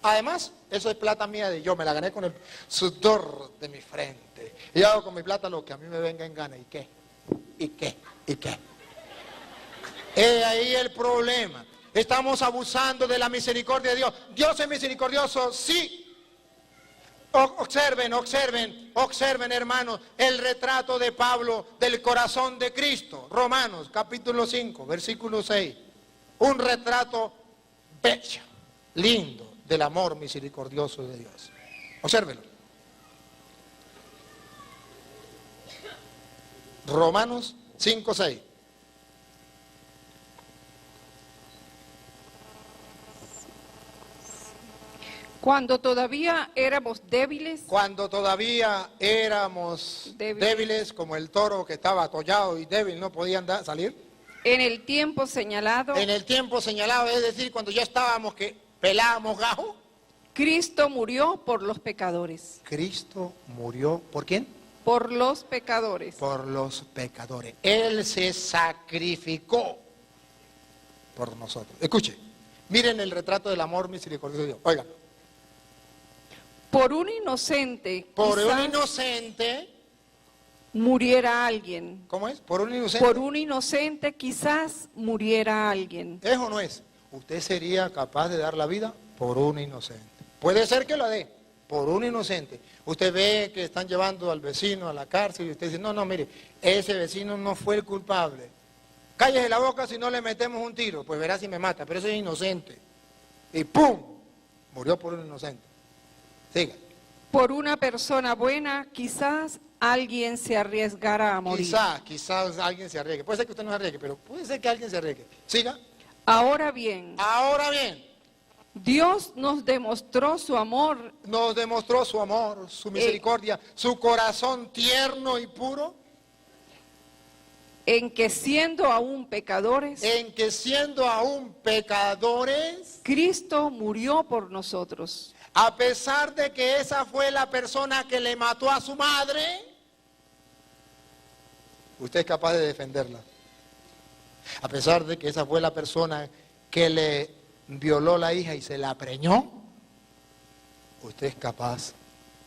Además, eso es plata mía de yo, me la gané con el sudor de mi frente. Y hago con mi plata lo que a mí me venga en gana. ¿Y qué? ¿Y qué? ¿Y qué? Es ahí el problema. Estamos abusando de la misericordia de Dios. Dios es misericordioso, sí. Observen, observen, observen, hermanos, el retrato de Pablo del corazón de Cristo. Romanos, capítulo 5, versículo 6. Un retrato bello, lindo, del amor misericordioso de Dios. Obsérvenlo. Romanos 5, 6. Cuando todavía éramos débiles, Cuando todavía éramos débiles, como el toro que estaba atollado y débil, no podía andar, salir. en el tiempo señalado, En el tiempo señalado, es decir, cuando ya estábamos que pelábamos gajo, Cristo murió por los pecadores. Cristo murió, ¿por quién? Por los pecadores. Por los pecadores. Él se sacrificó por nosotros. Escuche, miren el retrato del amor misericordioso de Dios. Oigan. Por un inocente, Por un quizás inocente, muriera alguien. ¿cómo es? Por un inocente. Por un inocente quizás muriera alguien. ¿Es o no es? ¿Usted sería capaz de dar la vida por un inocente? Puede ser que lo dé, por un inocente. Usted ve que están llevando al vecino a la cárcel y usted dice, no, no, mire, ese vecino no fue el culpable. Cállese la boca si no le metemos un tiro, pues verá si me mata, pero ese es inocente. Y ¡pum! Murió por un inocente. Siga. Por una persona buena quizás alguien se arriesgara a morir. Quizás alguien se arriesgue. Puede ser que usted no se arriesgue, pero puede ser que alguien se arriesgue. Siga. Ahora bien, Dios nos demostró su amor. Nos demostró su amor, su misericordia, su corazón tierno y puro. En que siendo aún pecadores, Cristo murió por nosotros. A pesar de que esa fue la persona que le mató a su madre, usted es capaz de defenderla. A pesar de que esa fue la persona que le violó la hija y se la preñó, usted es capaz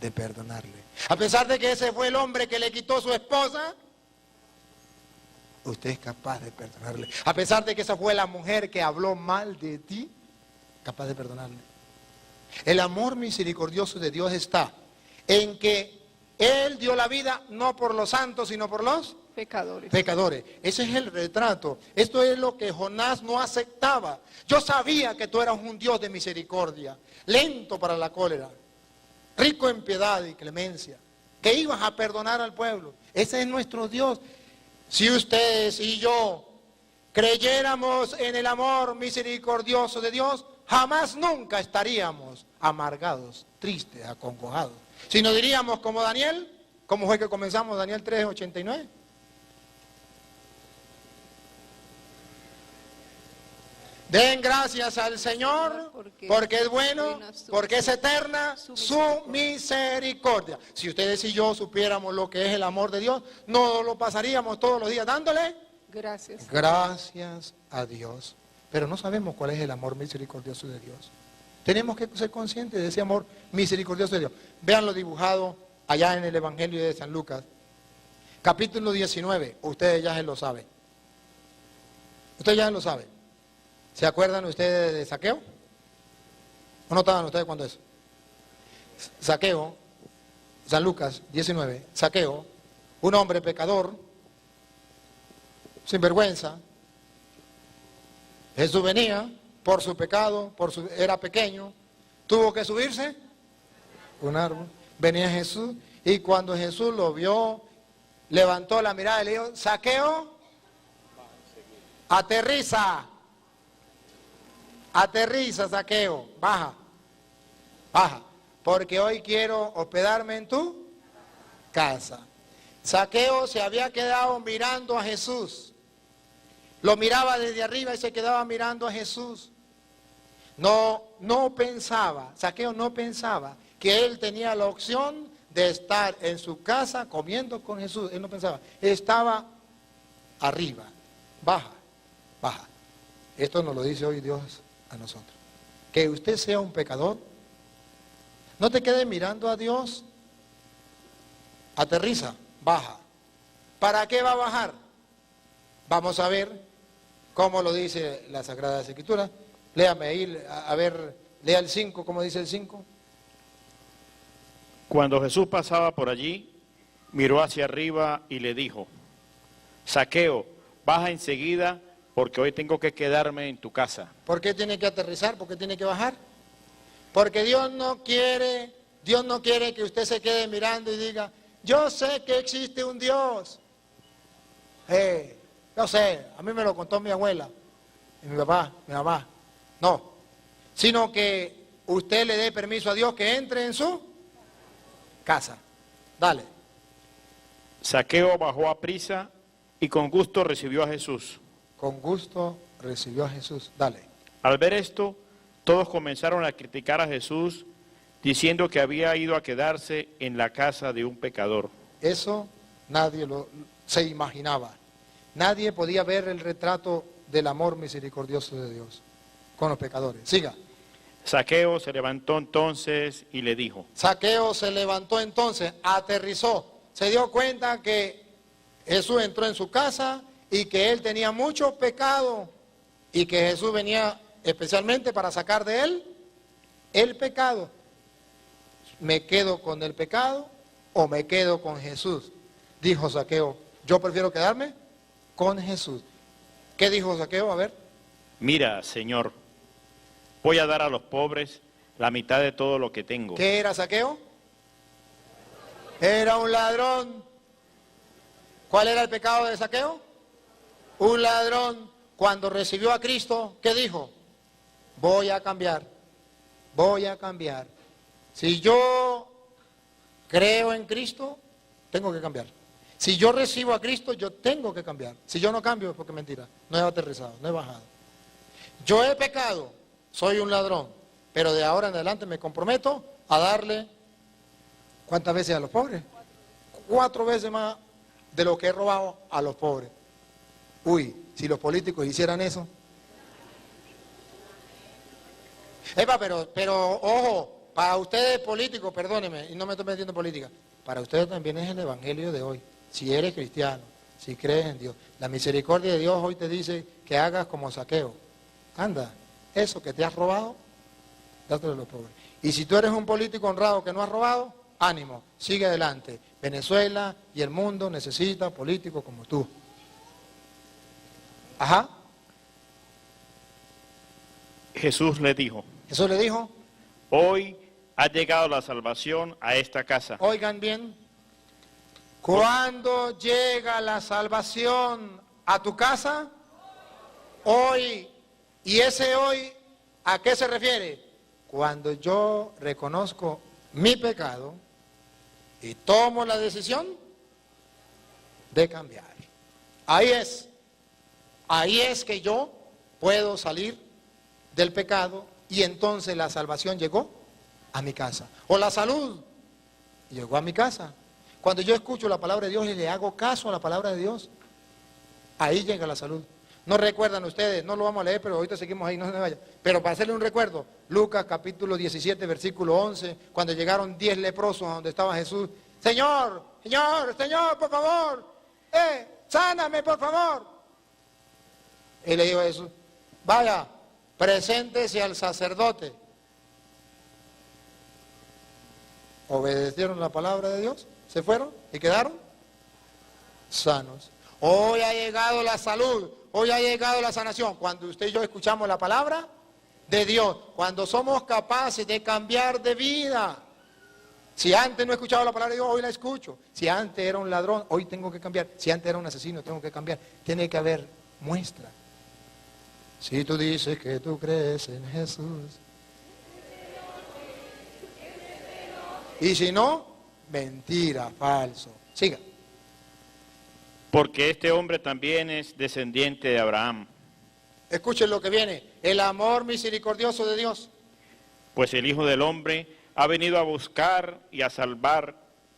de perdonarle. A pesar de que ese fue el hombre que le quitó su esposa, usted es capaz de perdonarle. A pesar de que esa fue la mujer que habló mal de ti, capaz de perdonarle. El amor misericordioso de Dios está en que Él dio la vida no por los santos, sino por los pecadores. Ese es el retrato. Esto es lo que Jonás no aceptaba. Yo sabía que tú eras un Dios de misericordia, lento para la cólera, rico en piedad y clemencia, que ibas a perdonar al pueblo. Ese es nuestro Dios. Si ustedes y yo creyéramos en el amor misericordioso de Dios, jamás nunca estaríamos amargados, tristes, acongojados. Si no diríamos como Daniel, ¿cómo fue que comenzamos Daniel 3:89? Den gracias al Señor, porque es bueno, porque es eterna su misericordia. Si ustedes y yo supiéramos lo que es el amor de Dios, no lo pasaríamos todos los días dándole gracias a Dios. Pero no sabemos cuál es el amor misericordioso de Dios. Tenemos que ser conscientes de ese amor misericordioso de Dios. Veanlo dibujado allá en el Evangelio de San Lucas, capítulo 19. Ustedes ya se lo saben. Ustedes ya se lo saben. ¿Se acuerdan ustedes de Zaqueo? ¿O no estaban ustedes cuando eso? Zaqueo, San Lucas 19, Zaqueo, un hombre pecador, sin vergüenza. Jesús venía por su pecado, era pequeño, tuvo que subirse un árbol. Venía Jesús y cuando Jesús lo vio, levantó la mirada y le dijo, Zaqueo, aterriza. Aterriza, Zaqueo, baja, porque hoy quiero hospedarme en tu casa. Zaqueo se había quedado mirando a Jesús. Lo miraba desde arriba y se quedaba mirando a Jesús. No pensaba, Zaqueo no pensaba que él tenía la opción de estar en su casa comiendo con Jesús. Él no pensaba, estaba arriba, baja. Esto nos lo dice hoy Dios a nosotros. Que usted sea un pecador No te quedes mirando a Dios. Aterriza, baja. ¿Para qué va a bajar? Vamos a ver cómo lo dice la Sagrada Escritura. Léame ahí, a ver, lea el 5, ¿cómo dice el 5? Cuando Jesús pasaba por allí, miró hacia arriba y le dijo: Zaqueo, baja enseguida, porque hoy tengo que quedarme en tu casa. ¿Por qué tiene que aterrizar? ¿Por qué tiene que bajar? Porque Dios no quiere que usted se quede mirando y diga, yo sé que existe un Dios. Yo sé, a mí me lo contó mi abuela, y mi papá, mi mamá. No, sino que usted le dé permiso a Dios que entre en su casa. Dale. Zaqueo bajó a prisa y con gusto recibió a Jesús. Con gusto recibió a Jesús. Dale. Al ver esto, todos comenzaron a criticar a Jesús, diciendo que había ido a quedarse en la casa de un pecador. Eso nadie se imaginaba. Nadie podía ver el retrato del amor misericordioso de Dios con los pecadores. Siga. Zaqueo se levantó entonces y le dijo. Zaqueo se levantó entonces, aterrizó, se dio cuenta que Jesús entró en su casa y que él tenía mucho pecado y que Jesús venía especialmente para sacar de él el pecado. ¿Me quedo con el pecado o me quedo con Jesús? Dijo Zaqueo, yo prefiero quedarme con Jesús. ¿Qué dijo Zaqueo? A ver. Mira, Señor, voy a dar a los pobres la mitad de todo lo que tengo. ¿Qué era Zaqueo? Era un ladrón. ¿Cuál era el pecado de Zaqueo? Un ladrón. Cuando recibió a Cristo, ¿qué dijo? Voy a cambiar, voy a cambiar. Si yo creo en Cristo, tengo que cambiar. Si yo recibo a Cristo, yo tengo que cambiar. Si yo no cambio, es porque es mentira. No he aterrizado, no he bajado. Yo he pecado, soy un ladrón, pero de ahora en adelante me comprometo a darle, ¿cuántas veces a los pobres? 4 veces más de lo que he robado a los pobres. Uy, si los políticos hicieran eso. Epa, pero ojo, para ustedes políticos, perdónenme, y no me estoy metiendo en política, para ustedes también es el evangelio de hoy. Si eres cristiano, si crees en Dios, la misericordia de Dios hoy te dice que hagas como Zaqueo. Anda, eso que te has robado, dátelo a los pobres. Y si tú eres un político honrado que no has robado, ánimo, sigue adelante. Venezuela y el mundo necesita políticos como tú. Ajá. Jesús le dijo. Jesús le dijo. Hoy ha llegado la salvación a esta casa. Oigan bien. ¿Cuándo llega la salvación a tu casa? Hoy. ¿Y ese hoy a qué se refiere? Cuando yo reconozco mi pecado y tomo la decisión de cambiar. Ahí es que yo puedo salir del pecado y entonces la salvación llegó a mi casa. O la salud llegó a mi casa. Cuando yo escucho la palabra de Dios y le hago caso a la palabra de Dios, ahí llega la salud. ¿No recuerdan ustedes? No lo vamos a leer, pero ahorita seguimos ahí, no se me vaya. Pero para hacerle un recuerdo, Lucas capítulo 17, versículo 11, cuando llegaron 10 leprosos a donde estaba Jesús. Señor, por favor, sáname, por favor. Y le dijo a Jesús, vaya, preséntese al sacerdote. Obedecieron la palabra de Dios, se fueron y quedaron sanos. Hoy ha llegado la salud, hoy ha llegado la sanación. Cuando usted y yo escuchamos la palabra de Dios, cuando somos capaces de cambiar de vida. Si antes no he escuchado la palabra de Dios, hoy la escucho. Si antes era un ladrón, hoy tengo que cambiar. Si antes era un asesino, tengo que cambiar. Tiene que haber muestra. Si tú dices que tú crees en Jesús. Y si no, mentira, falso. Siga. Porque este hombre también es descendiente de Abraham. Escuchen lo que viene. El amor misericordioso de Dios. Pues el Hijo del Hombre ha venido a buscar y a salvar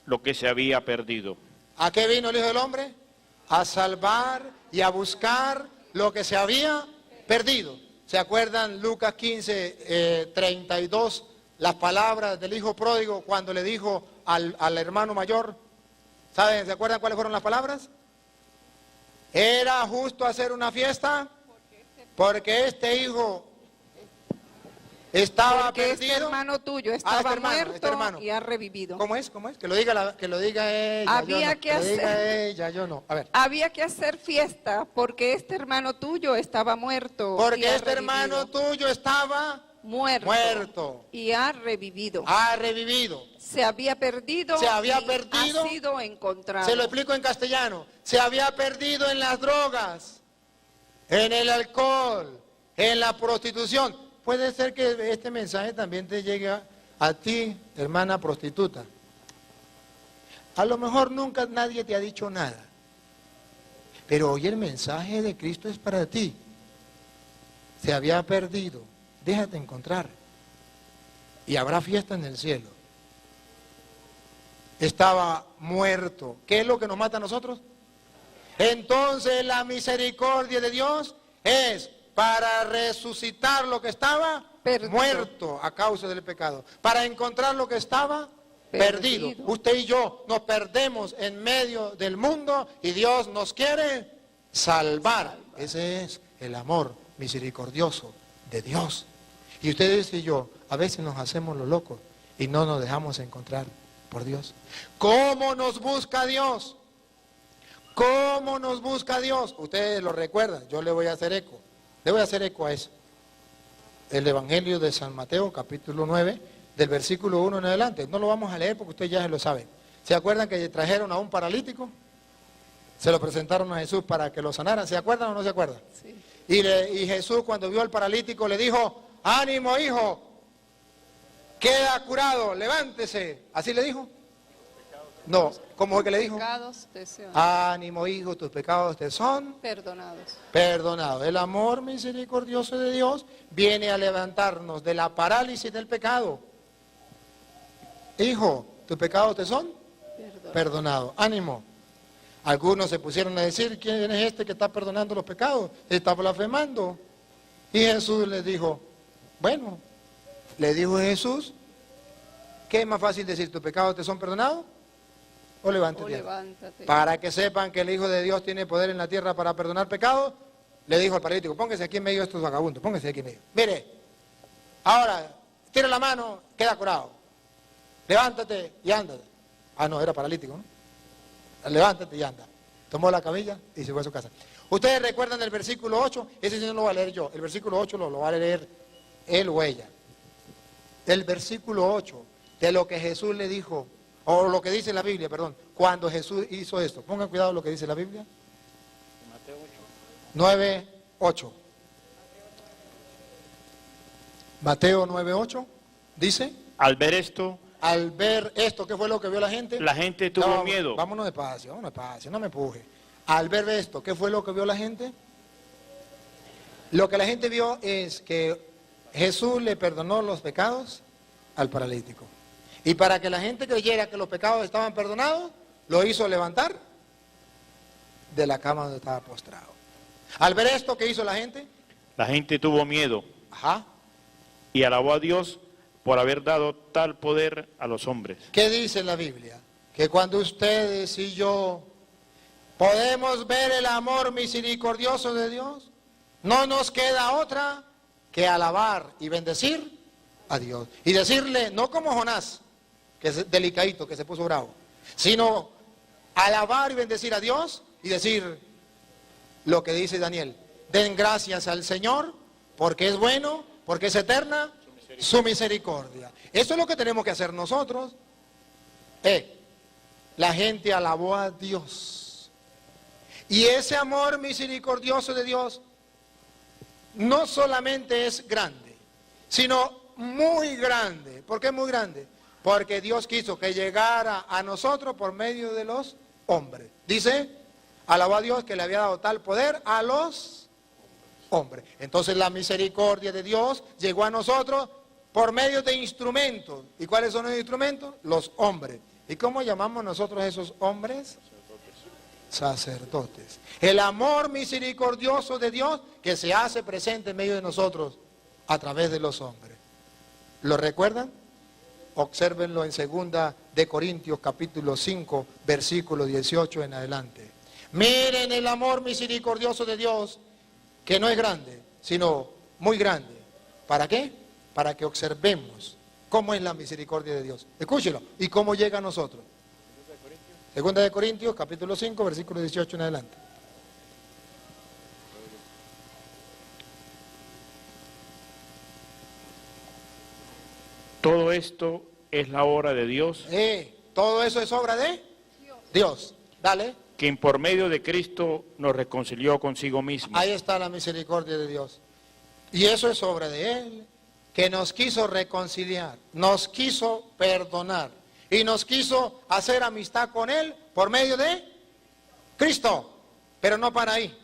lo que se había perdido. ¿A qué vino el Hijo del Hombre? A salvar y a buscar lo que se había perdido. ¿Se acuerdan Lucas 15, 32 las palabras del hijo pródigo cuando le dijo al hermano mayor? ¿Saben? ¿Se acuerdan cuáles fueron las palabras? Era justo hacer una fiesta porque este hijo estaba Porque perdido. este hermano tuyo estaba muerto este hermano. y ha revivido. ¿Cómo es? ¿Cómo es? Que lo diga, que lo diga ella. Había yo no. que Que lo diga hacer- ella, yo no. A ver. Había que hacer fiesta porque este hermano tuyo estaba muerto. y Porque ha este hermano revivido. tuyo estaba muerto. Y ha revivido. Ha revivido. Se había perdido. Se había y perdido. ha sido encontrado. Se lo explico en castellano. Se había perdido en las drogas, en el alcohol, en la prostitución. Puede ser que este mensaje también te llegue a ti, hermana prostituta. A lo mejor nunca nadie te ha dicho nada. Pero hoy el mensaje de Cristo es para ti. Se había perdido. Déjate encontrar. Y habrá fiesta en el cielo. Estaba muerto. ¿Qué es lo que nos mata a nosotros? Entonces la misericordia de Dios es para resucitar lo que estaba Perdido. muerto a causa del pecado. Para encontrar lo que estaba perdido. Perdido. Usted y yo nos perdemos en medio del mundo y Dios nos quiere salvar. Ese es el amor misericordioso de Dios. Y ustedes y yo a veces nos hacemos los locos y no nos dejamos encontrar por Dios. ¿Cómo nos busca Dios? ¿Cómo nos busca Dios? Ustedes lo recuerdan, yo le voy a hacer eco. Le voy a hacer eco a eso. El Evangelio de San Mateo, capítulo 9, del versículo 1 en adelante. No lo vamos a leer porque ustedes ya se lo saben. ¿Se acuerdan que trajeron a un paralítico? Se lo presentaron a Jesús para que lo sanaran. ¿Se acuerdan o no se acuerdan? Sí. Y Jesús, cuando vio al paralítico, le dijo: ánimo, hijo, queda curado, levántese. ¿Así le dijo? No, ¿cómo fue que le dijo? Pecados te sean Ánimo, hijo, tus pecados te son perdonados. perdonado. El amor misericordioso de Dios viene a levantarnos de la parálisis del pecado. Hijo, tus pecados te son perdonados. Ánimo. Algunos se pusieron a decir: ¿quién es este que está perdonando los pecados? Está blasfemando. Y Jesús les dijo: bueno, le dijo Jesús, ¿qué es más fácil decir? ¿Tus pecados te son perdonados? O levántate. Levántate. Para que sepan que el Hijo de Dios tiene poder en la tierra para perdonar pecados, le dijo al paralítico: póngase aquí en medio de estos vagabundos, póngase aquí en medio. Mire, ahora, tira la mano, queda curado. Levántate y anda. Ah, no, era paralítico, ¿no? Levántate y anda. Tomó la camilla y se fue a su casa. Ustedes recuerdan el versículo 8, ese sí no lo voy a leer yo, el versículo 8 lo va a leer él o ella. El versículo 8 de lo que Jesús le dijo, o lo que dice la Biblia, perdón, cuando Jesús hizo esto. Pongan cuidado lo que dice la Biblia. 9:8. Mateo 9:8 dice: Al ver esto, al ver esto, ¿qué fue lo que vio la gente? la gente tuvo No, miedo. Vámonos despacio, no me empuje. Al ver esto, ¿qué fue lo que vio la gente? Lo que la gente vio es que Jesús le perdonó los pecados al paralítico. Y para que la gente creyera que los pecados estaban perdonados, lo hizo levantar de la cama donde estaba postrado. Al ver esto, ¿qué hizo la gente? La gente tuvo miedo Ajá. y alabó a Dios por haber dado tal poder a los hombres. ¿Qué dice la Biblia? Que cuando ustedes y yo podemos ver el amor misericordioso de Dios, no nos queda otra que alabar y bendecir a Dios. Y decirle, no como Jonás, que es delicadito, que se puso bravo, sino alabar y bendecir a Dios y decir lo que dice Daniel: den gracias al Señor porque es bueno, porque es eterna su misericordia. Eso es lo que tenemos que hacer nosotros. La gente alabó a Dios. Y ese amor misericordioso de Dios no solamente es grande, sino muy grande. ¿Por qué muy grande? Porque Dios quiso que llegara a nosotros por medio de los hombres. Dice, alabó a Dios que le había dado tal poder a los hombres. Entonces la misericordia de Dios llegó a nosotros por medio de instrumentos. ¿Y cuáles son los instrumentos? Los hombres. ¿Y cómo llamamos nosotros a esos hombres? Sacerdotes. El amor misericordioso de Dios que se hace presente en medio de nosotros a través de los hombres. ¿Lo recuerdan? Obsérvenlo en 2 de Corintios capítulo 5, versículo 18 en adelante. Miren el amor misericordioso de Dios, que no es grande, sino muy grande. ¿Para qué? Para que observemos cómo es la misericordia de Dios. Escúchelo. ¿Y cómo llega a nosotros? 2 de Corintios capítulo 5, versículo 18 en adelante. Todo esto es la obra de Dios, Todo eso es obra de Dios. Dale. quien por medio de Cristo nos reconcilió consigo mismo. Ahí está la misericordia de Dios. Y eso es obra de Él, que nos quiso reconciliar, nos quiso perdonar y nos quiso hacer amistad con Él por medio de Cristo. Pero no para ahí.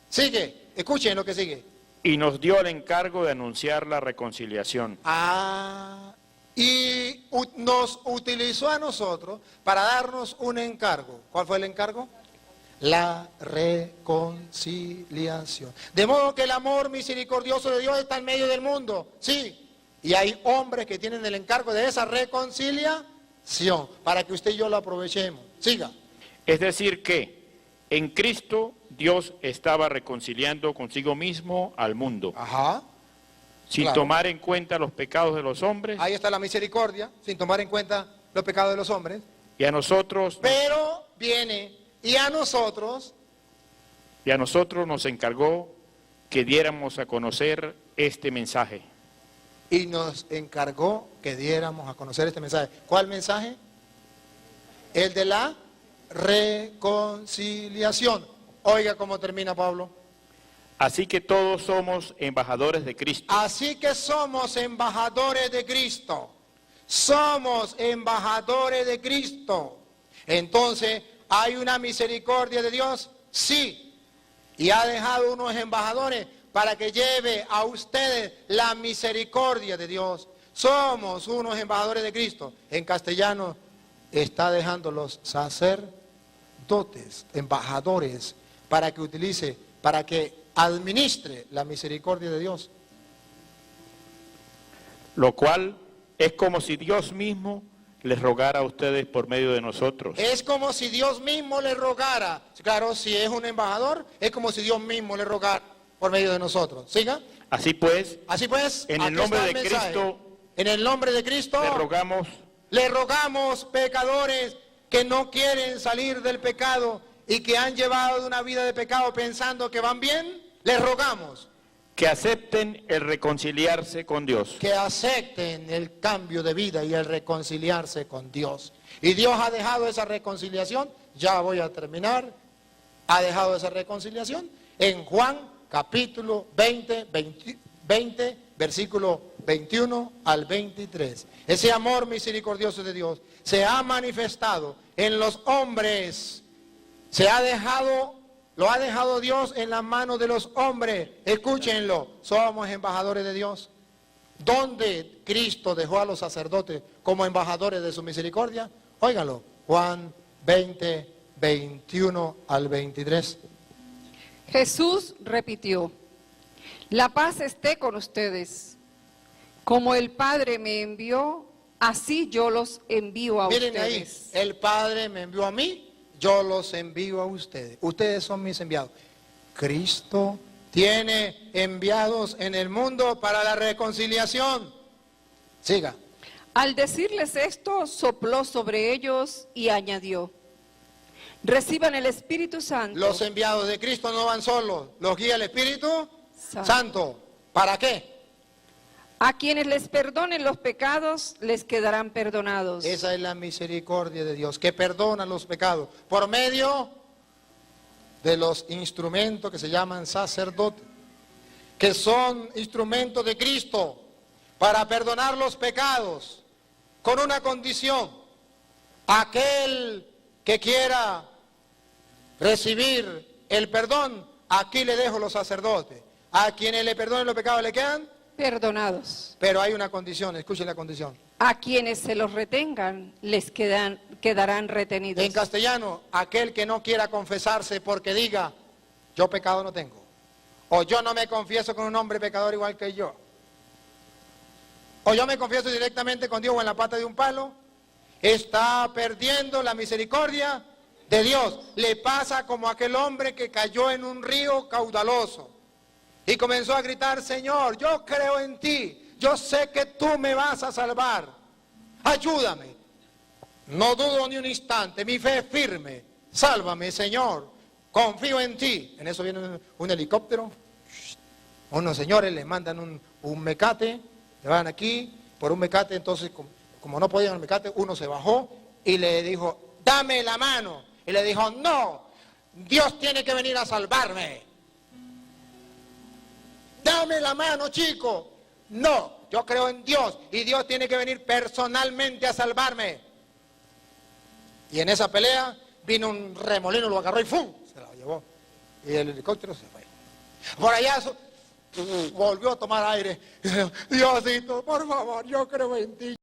Sigue, escuchen lo que sigue. Y nos dio el encargo de anunciar la reconciliación. Y nos utilizó a nosotros para darnos un encargo. ¿Cuál fue el encargo? La reconciliación. De modo que el amor misericordioso de Dios está en medio del mundo. Sí. Y hay hombres que tienen el encargo de esa reconciliación para que usted y yo lo aprovechemos. Siga. Es decir que en Cristo Dios estaba reconciliando consigo mismo al mundo. Ajá. Sin Claro. tomar en cuenta los pecados de los hombres, Ahí está la misericordia, sin tomar en cuenta los pecados de los hombres. y a nosotros Viene y a nosotros nos encargó que diéramos a conocer este mensaje. y nos encargó que diéramos a conocer este mensaje. ¿Cuál mensaje? El de la reconciliación. Oiga cómo termina Pablo. Así que todos somos embajadores de Cristo. Así que somos embajadores de Cristo. Somos embajadores de Cristo. Entonces, ¿hay una misericordia de Dios? Sí. Y ha dejado unos embajadores para que lleve a ustedes la misericordia de Dios. Somos unos embajadores de Cristo. En castellano está dejando los sacerdotes, embajadores, para que utilice, para que administre la misericordia de Dios. Lo cual es como si Dios mismo les rogara a ustedes por medio de nosotros. Es como si Dios mismo le rogara. Claro, si es un embajador, es como si Dios mismo le rogara por medio de nosotros. ¿Siga? Así pues, aquí en el nombre está de mensaje. Cristo, En el nombre de Cristo, le rogamos pecadores que no quieren salir del pecado y que han llevado una vida de pecado pensando que van bien, les rogamos que acepten el reconciliarse con Dios. que acepten el cambio de vida y el reconciliarse con Dios. Y Dios ha dejado esa reconciliación, ya voy a terminar, ha dejado esa reconciliación en Juan capítulo 20, versículo 21 al 23. Ese amor misericordioso de Dios se ha manifestado en los hombres, lo ha dejado Dios en las manos de los hombres. Escúchenlo, somos embajadores de Dios. ¿Dónde Cristo dejó a los sacerdotes como embajadores de su misericordia? Óiganlo, Juan 20, 21 al 23. Jesús repitió: la paz esté con ustedes. Como el Padre me envió, así yo los envío a Miren ahí, ustedes. el Padre me envió a mí, yo los envío a ustedes. Ustedes son mis enviados. Cristo tiene enviados en el mundo para la reconciliación. Siga. Al decirles esto, sopló sobre ellos y añadió: reciban el Espíritu Santo. Los enviados de Cristo no van solos, los guía el Espíritu Santo. ¿Para qué? A quienes les perdonen los pecados, les quedarán perdonados. Esa es la misericordia de Dios, que perdona los pecados por medio de los instrumentos que se llaman sacerdotes, que son instrumentos de Cristo para perdonar los pecados, con una condición: aquel que quiera recibir el perdón, aquí le dejo los sacerdotes. A quienes le perdonen los pecados le quedan perdonados. pero hay una condición, escuchen la condición. A quienes se los retengan, les quedarán retenidos. En castellano, aquel que no quiera confesarse porque diga: yo pecado no tengo, o yo no me confieso con un hombre pecador igual que yo, o yo me confieso directamente con Dios o en la pata de un palo, está perdiendo la misericordia de Dios. Le pasa como aquel hombre que cayó en un río caudaloso y comenzó a gritar: Señor, yo creo en ti, yo sé que tú me vas a salvar, ayúdame, no dudo ni un instante, mi fe es firme, sálvame, Señor, confío en ti. En eso viene un helicóptero, unos señores le mandan un mecate, le van aquí por un mecate. Entonces como no podían el mecate, uno se bajó y le dijo: dame la mano. Y le dijo: no, Dios tiene que venir a salvarme. Dame la mano, chico. No, yo creo en Dios y Dios tiene que venir personalmente a salvarme. Y en esa pelea vino un remolino, lo agarró y ¡fum!, se la llevó. Y el helicóptero se fue. Por allá volvió a tomar aire. Diosito, por favor, yo creo en ti.